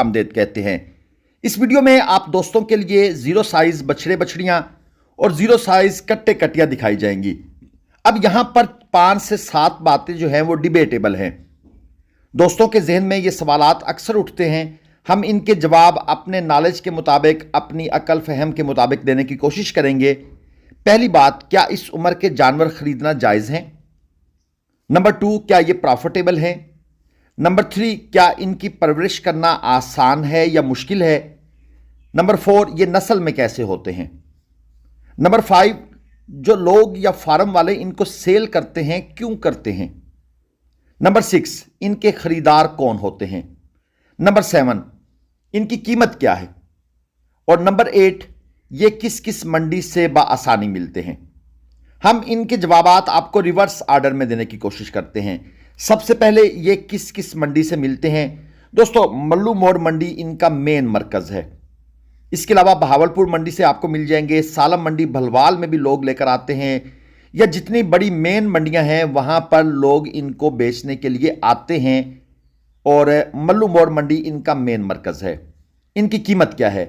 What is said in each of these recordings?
खुशामदीद कहते हैं। इस वीडियो में आप दोस्तों के लिए जीरो साइज बछड़े बछड़ियां और जीरो साइज कट्टे कटियां दिखाई जाएंगी। अब यहां पर 5 से 7 बातें जो हैं वो डिबेटेबल हैं। दोस्तों के जहन में ये सवालात अक्सर उठते हैं, हम इनके जवाब अपने नॉलेज के मुताबिक, अपनी अकल फहम के मुताबिक देने की कोशिश करेंगे। पहली बात, क्या इस उम्र के जानवर खरीदना जायज़ हैं? नंबर 2, क्या ये प्रॉफिटेबल है? नंबर 3, क्या इनकी परवरिश करना आसान है या मुश्किल है? नंबर 4, ये नस्ल में कैसे होते हैं? नंबर 5, जो लोग या फार्म वाले इनको सेल करते हैं क्यों करते हैं? नंबर 6, इनके खरीदार कौन होते हैं? नंबर 7, इनकी कीमत क्या है? और नंबर 8, ये किस किस मंडी से बआसानी मिलते हैं? हम इनके जवाबात आपको रिवर्स ऑर्डर में देने की कोशिश करते हैं। सबसे पहले ये किस किस मंडी से मिलते हैं? दोस्तों, मल्लू मोड़ मंडी इनका मेन मरकज़ है। इसके अलावा बहावलपुर मंडी से आपको मिल जाएंगे, सालम मंडी भलवाल में भी लोग लेकर आते हैं, या जितनी बड़ी मेन मंडियां हैं वहां पर लोग इनको बेचने के लिए आते हैं। और मल्लू मोड़ मंडी इनका मेन मरकज़ है। इनकी कीमत क्या है?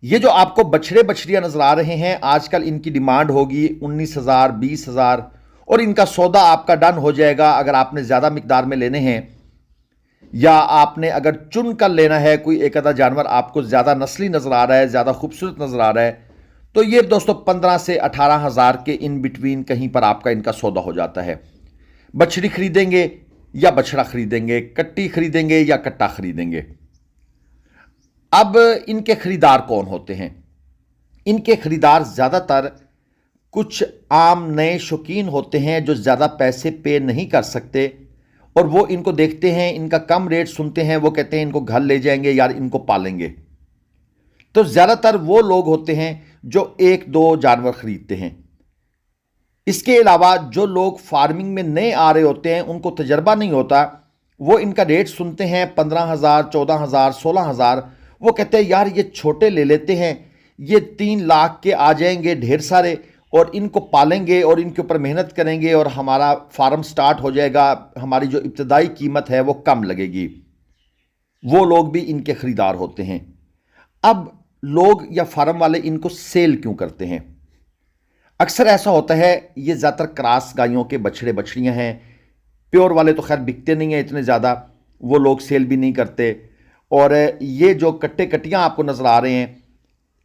ये जो आपको बछड़े बछड़ियां नजर आ रहे हैं, आजकल इनकी डिमांड होगी 19,000, 20,000 और इनका सौदा आपका डन हो जाएगा अगर आपने ज़्यादा मिकदार में लेने हैं, या आपने अगर चुन कर लेना है, कोई एक आधा जानवर आपको ज़्यादा नस्ली नज़र आ रहा है, ज़्यादा खूबसूरत नज़र आ रहा है, तो ये दोस्तों 15 से 18,000 के इन बिटवीन कहीं पर आपका इनका सौदा हो जाता है। बछड़ी खरीदेंगे या बछड़ा खरीदेंगे, कट्टी खरीदेंगे या कट्टा खरीदेंगे? अब इनके खरीदार कौन होते हैं? इनके खरीदार ज़्यादातर कुछ आम नए शौकीन होते हैं जो ज़्यादा पैसे पे नहीं कर सकते, और वो इनको देखते हैं, इनका कम रेट सुनते हैं, वो कहते हैं इनको घर ले जाएंगे यार, इनको पालेंगे। तो ज़्यादातर वो लोग होते हैं जो 1-2 जानवर खरीदते हैं। इसके अलावा जो लोग फार्मिंग में नए आ रहे होते हैं, उनको तजर्बा नहीं होता, वो इनका रेट सुनते हैं 15,000, 14,000, 16,000, वो कहते हैं यार ये छोटे ले लेते हैं, ये 3 लाख के आ जाएंगे ढेर सारे, और इनको पालेंगे और इनके ऊपर मेहनत करेंगे और हमारा फार्म स्टार्ट हो जाएगा, हमारी जो इब्तदाई कीमत है वो कम लगेगी। वो लोग भी इनके खरीदार होते हैं। अब लोग या फार्म वाले इनको सेल क्यों करते हैं? अक्सर ऐसा होता है, ये ज़्यादातर क्रॉस गायों के बछड़े बछड़ियाँ हैं, प्योर वाले तो खैर बिकते नहीं हैं इतने ज़्यादा, वो लोग सेल भी नहीं करते। और ये जो कट्टे कटियाँ आपको नज़र आ रहे हैं,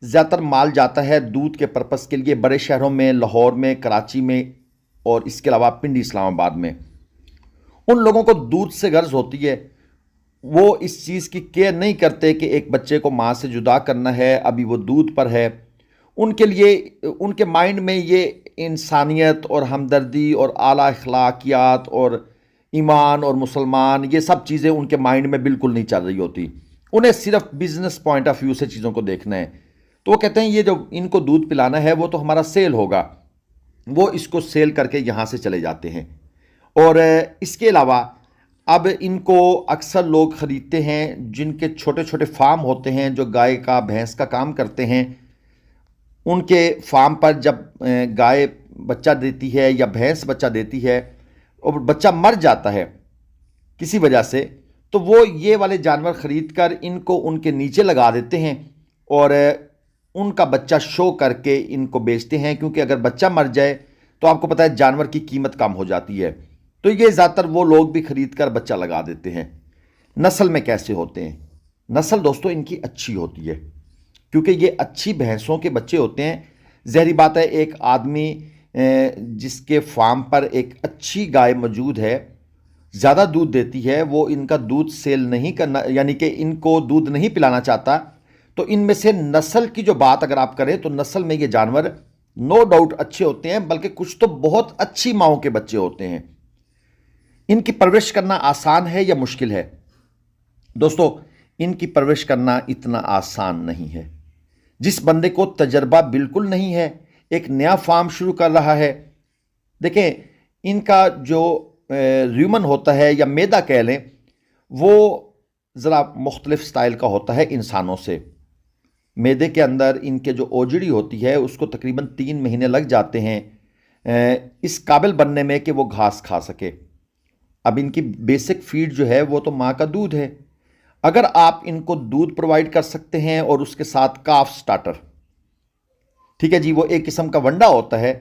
ज़्यादातर माल जाता है दूध के पर्पज़ के लिए बड़े शहरों में, लाहौर में, कराची में, और इसके अलावा पिंडी इस्लामाबाद में। उन लोगों को दूध से गर्ज होती है, वो इस चीज़ की केयर नहीं करते कि एक बच्चे को माँ से जुदा करना है, अभी वो दूध पर है। उनके लिए, उनके माइंड में ये इंसानियत और हमदर्दी और आला अखलाकियात और ईमान और मुसलमान, ये सब चीज़ें उनके माइंड में बिल्कुल नहीं चल रही होती। उन्हें सिर्फ बिजनेस पॉइंट ऑफ व्यू से चीज़ों को देखना है। तो वो कहते हैं ये जो इनको दूध पिलाना है वो तो हमारा सेल होगा, वो इसको सेल करके यहाँ से चले जाते हैं। और इसके अलावा अब इनको अक्सर लोग ख़रीदते हैं जिनके छोटे छोटे फार्म होते हैं, जो गाय का भैंस का काम करते हैं। उनके फार्म पर जब गाय बच्चा देती है या भैंस बच्चा देती है और बच्चा मर जाता है किसी वजह से, तो वो ये वाले जानवर ख़रीद कर इनको उनके नीचे लगा देते हैं और उनका बच्चा शो करके इनको बेचते हैं, क्योंकि अगर बच्चा मर जाए तो आपको पता है जानवर की कीमत कम हो जाती है। तो ये ज़्यादातर वो लोग भी ख़रीद कर बच्चा लगा देते हैं। नस्ल में कैसे होते हैं? नस्ल दोस्तों इनकी अच्छी होती है, क्योंकि ये अच्छी भैंसों के बच्चे होते हैं। ज़हरी बात है, एक आदमी जिसके फार्म पर एक अच्छी गाय मौजूद है, ज़्यादा दूध देती है, वो इनका दूध सेल नहीं करना, यानी कि इनको दूध नहीं पिलाना चाहता, तो इनमें से नस्ल की जो बात अगर आप करें तो नस्ल में ये जानवर नो डाउट अच्छे होते हैं, बल्कि कुछ तो बहुत अच्छी माँओं के बच्चे होते हैं। इनकी परवरिश करना आसान है या मुश्किल है? दोस्तों, इनकी परवरिश करना इतना आसान नहीं है। जिस बंदे को तजर्बा बिल्कुल नहीं है, एक नया फार्म शुरू कर रहा है, देखें इनका जो र्यूमन होता है या मैदा कह लें, वो ज़रा मुख्तलिफ स्टाइल का होता है इंसानों से। मैदे के अंदर इनके जो ओजड़ी होती है उसको तकरीबन 3 महीने लग जाते हैं इस काबिल बनने में कि वो घास खा सके। अब इनकी बेसिक फीड जो है वो तो माँ का दूध है। अगर आप इनको दूध प्रोवाइड कर सकते हैं और उसके साथ काफ स्टार्टर, ठीक है जी, वो एक किस्म का वंडा होता है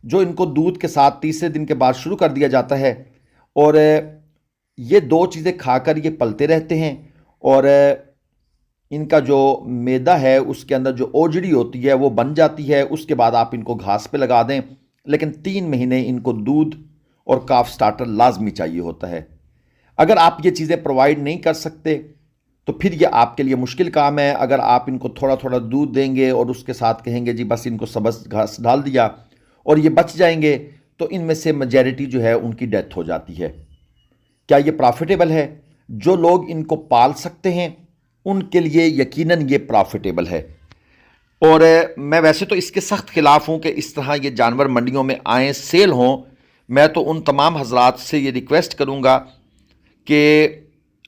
जो इनको दूध के साथ तीसरे दिन के बाद शुरू कर दिया जाता है, और ये दो चीज़ें खाकर ये पलते रहते हैं, और इनका जो मैदा है उसके अंदर जो ओजड़ी होती है वो बन जाती है। उसके बाद आप इनको घास पे लगा दें, लेकिन 3 महीने इनको दूध और काफ स्टार्टर लाजमी चाहिए होता है। अगर आप ये चीज़ें प्रोवाइड नहीं कर सकते तो फिर ये आपके लिए मुश्किल काम है। अगर आप इनको थोड़ा थोड़ा दूध देंगे और उसके साथ कहेंगे जी बस इनको सबस घास डाल दिया और ये बच जाएंगे, तो इनमें से मेजॉरिटी जो है उनकी डेथ हो जाती है। क्या ये प्रॉफिटेबल है? जो लोग इनको पाल सकते हैं उनके लिए यकीनन ये प्रॉफिटेबल है। और मैं वैसे तो इसके सख्त खिलाफ हूँ कि इस तरह ये जानवर मंडियों में आएँ, सेल हों। मैं तो उन तमाम हजरात से ये रिक्वेस्ट करूँगा कि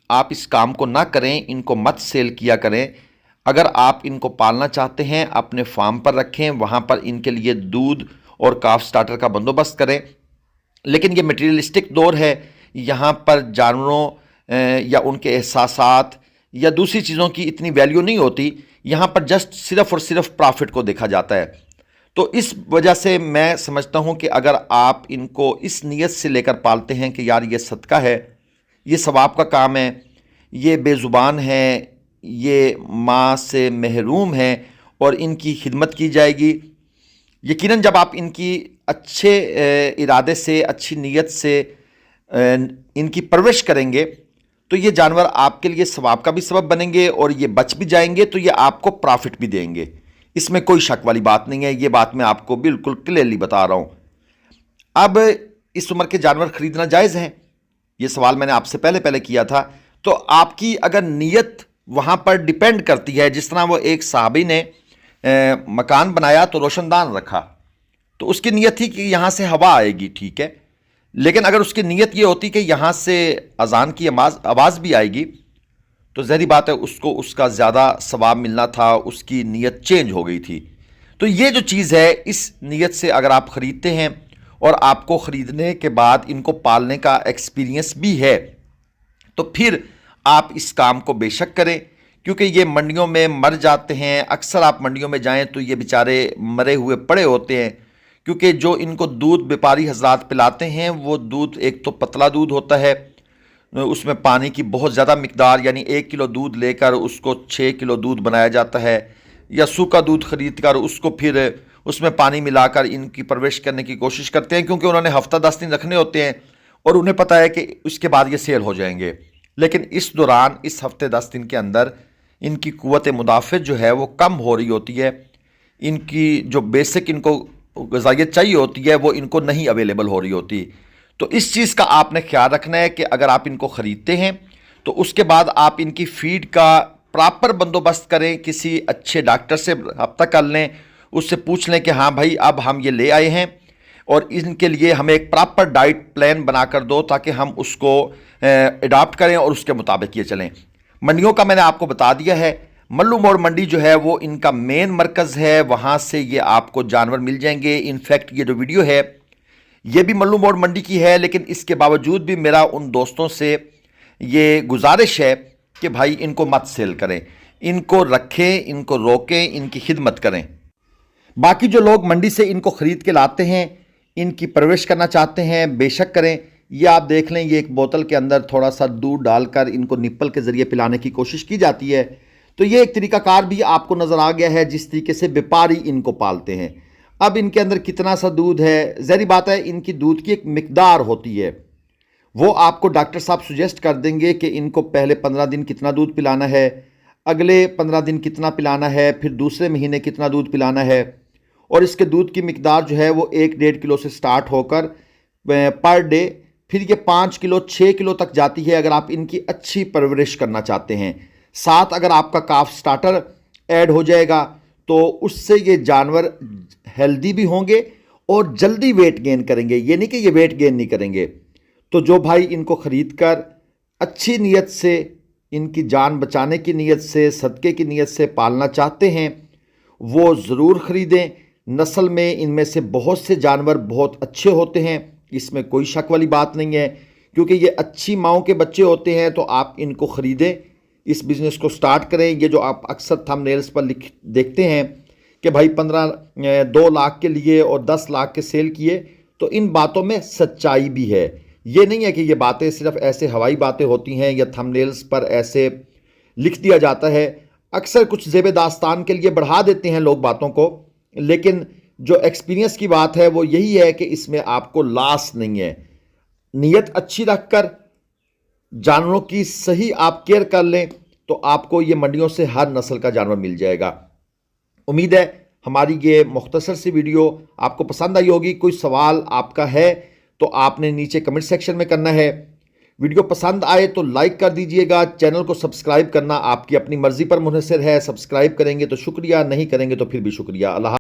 आप इस काम को ना करें, इनको मत सेल किया करें। अगर आप इनको पालना चाहते हैं अपने फार्म पर रखें, वहाँ पर इनके लिए दूध और काफ स्टार्टर का बंदोबस्त करें। लेकिन ये मटीरियलिस्टिक दौर है, यहाँ पर जानवरों या उनके एहसासात या दूसरी चीज़ों की इतनी वैल्यू नहीं होती। यहाँ पर जस्ट सिर्फ़ और सिर्फ प्रॉफिट को देखा जाता है। तो इस वजह से मैं समझता हूँ कि अगर आप इनको इस नीयत से लेकर पालते हैं कि यार ये सदका है, ये सवाब का काम है, ये बेज़ुबान है, ये माँ से महरूम है और इनकी खिदमत की जाएगी, यकीनन जब आप इनकी अच्छे इरादे से, अच्छी नीयत से इनकी परवरिश करेंगे तो ये जानवर आपके लिए सवाब का भी सबब बनेंगे और ये बच भी जाएंगे तो ये आपको प्रॉफिट भी देंगे। इसमें कोई शक वाली बात नहीं है, ये बात मैं आपको बिल्कुल क्लियरली बता रहा हूँ। अब इस उम्र के जानवर खरीदना जायज़ है? ये सवाल मैंने आपसे पहले किया था। तो आपकी अगर नीयत वहाँ पर डिपेंड करती है, जिस तरह वो एक साहबी ने मकान बनाया तो रोशनदान रखा, तो उसकी नीयत थी कि यहाँ से हवा आएगी, ठीक है, लेकिन अगर उसकी नीयत ये होती कि यहाँ से अजान की आवाज़ भी आएगी तो ज़ाहिर बात है उसको उसका ज़्यादा सवाब मिलना था, उसकी नीयत चेंज हो गई थी। तो ये जो चीज़ है, इस नीयत से अगर आप ख़रीदते हैं और आपको ख़रीदने के बाद इनको पालने का एक्सपीरियंस भी है तो फिर आप इस काम को बेशक करें, क्योंकि ये मंडियों में मर जाते हैं। अक्सर आप मंडियों में जाएं तो ये बेचारे मरे हुए पड़े होते हैं, क्योंकि जो इनको दूध व्यापारी हजरात पिलाते हैं वो दूध एक तो पतला दूध होता है, उसमें पानी की बहुत ज़्यादा मिकदार, यानी 1 किलो दूध लेकर उसको 6 किलो दूध बनाया जाता है, या सूखा दूध ख़रीद कर उसको फिर उसमें पानी मिलाकर इनकी परवरिश करने की कोशिश करते हैं, क्योंकि उन्होंने हफ्ता 10 दिन रखने होते हैं और उन्हें पता है कि उसके बाद ये सेल हो जाएंगे। लेकिन इस दौरान, इस हफ्ते 10 दिन के अंदर इनकी क़ुव्वत मुदाफ़त जो है वो कम हो रही होती है, इनकी जो बेसिक इनको ग़िज़ाइयत चाहिए होती है वो इनको नहीं अवेलेबल हो रही होती। तो इस चीज़ का आपने ख्याल रखना है कि अगर आप इनको ख़रीदते हैं तो उसके बाद आप इनकी फ़ीड का प्रॉपर बंदोबस्त करें, किसी अच्छे डॉक्टर से रब्ता कर लें, उससे पूछ लें कि हाँ भाई अब हम ये ले आए हैं और इनके लिए हमें एक प्रॉपर डाइट प्लान बनाकर दो ताकि हम उसको अडॉप्ट करें और उसके मुताबिक ये चलें। मंडियों का मैंने आपको बता दिया है, मल्लू मोड़ मंडी जो है वो इनका मेन मरकज़ है, वहाँ से ये आपको जानवर मिल जाएंगे। इनफैक्ट ये जो वीडियो है ये भी मल्लू मोड़ मंडी की है, लेकिन इसके बावजूद भी मेरा उन दोस्तों से ये गुजारिश है कि भाई इनको मत सेल करें, इनको रखें, इनको रोकें, इनकी खिदमत करें। बाकी जो लोग मंडी से इनको ख़रीद के लाते हैं, इनकी परवरिश करना चाहते हैं, बेशक करें। ये आप देख लें, ये एक बोतल के अंदर थोड़ा सा दूध डालकर इनको निप्पल के ज़रिए पिलाने की कोशिश की जाती है। तो ये एक तरीक़ाकार भी आपको नज़र आ गया है जिस तरीके से व्यापारी इनको पालते हैं। अब इनके अंदर कितना सा दूध है, ज़ाहिर बात है इनकी दूध की एक मिकदार होती है, वो आपको डॉक्टर साहब सुजेस्ट कर देंगे कि इनको पहले 15 दिन कितना दूध पिलाना है, अगले 15 दिन कितना पिलाना है, फिर दूसरे महीने कितना दूध पिलाना है। और इसके दूध की मिकदार जो है वो 1-1.5 किलो से स्टार्ट होकर पर डे फिर ये 5 किलो 6 किलो तक जाती है अगर आप इनकी अच्छी परवरिश करना चाहते हैं। साथ अगर आपका काफ स्टार्टर ऐड हो जाएगा तो उससे ये जानवर हेल्दी भी होंगे और जल्दी वेट गेन करेंगे। ये नहीं कि ये वेट गेन नहीं करेंगे। तो जो भाई इनको ख़रीद कर अच्छी नीयत से, इनकी जान बचाने की नीयत से, सदक़े की नीयत से पालना चाहते हैं वो ज़रूर ख़रीदें। नस्ल में इनमें से बहुत से जानवर बहुत अच्छे होते हैं, इसमें कोई शक वाली बात नहीं है, क्योंकि ये अच्छी माँओं के बच्चे होते हैं। तो आप इनको ख़रीदें, इस बिज़नेस को स्टार्ट करें। ये जो आप अक्सर थंबनेल्स पर लिख देखते हैं कि भाई 2 लाख के लिए और 10 लाख के सेल किए, तो इन बातों में सच्चाई भी है। ये नहीं है कि ये बातें सिर्फ ऐसे हवाई बातें होती हैं या थंबनेल्स पर ऐसे लिख दिया जाता है। अक्सर कुछ ज़ेब दास्तान के लिए बढ़ा देते हैं लोग बातों को, लेकिन जो एक्सपीरियंस की बात है वो यही है कि इसमें आपको लॉस नहीं है। नीयत अच्छी रखकर जानवरों की सही आप केयर कर लें तो आपको ये मंडियों से हर नस्ल का जानवर मिल जाएगा। उम्मीद है हमारी ये मुख्तसर सी वीडियो आपको पसंद आई होगी। कोई सवाल आपका है तो आपने नीचे कमेंट सेक्शन में करना है। वीडियो पसंद आए तो लाइक कर दीजिएगा। चैनल को सब्सक्राइब करना आपकी अपनी मर्जी पर मुनहसर है। सब्सक्राइब करेंगे तो शुक्रिया, नहीं करेंगे तो फिर भी शुक्रिया। अल्लाह।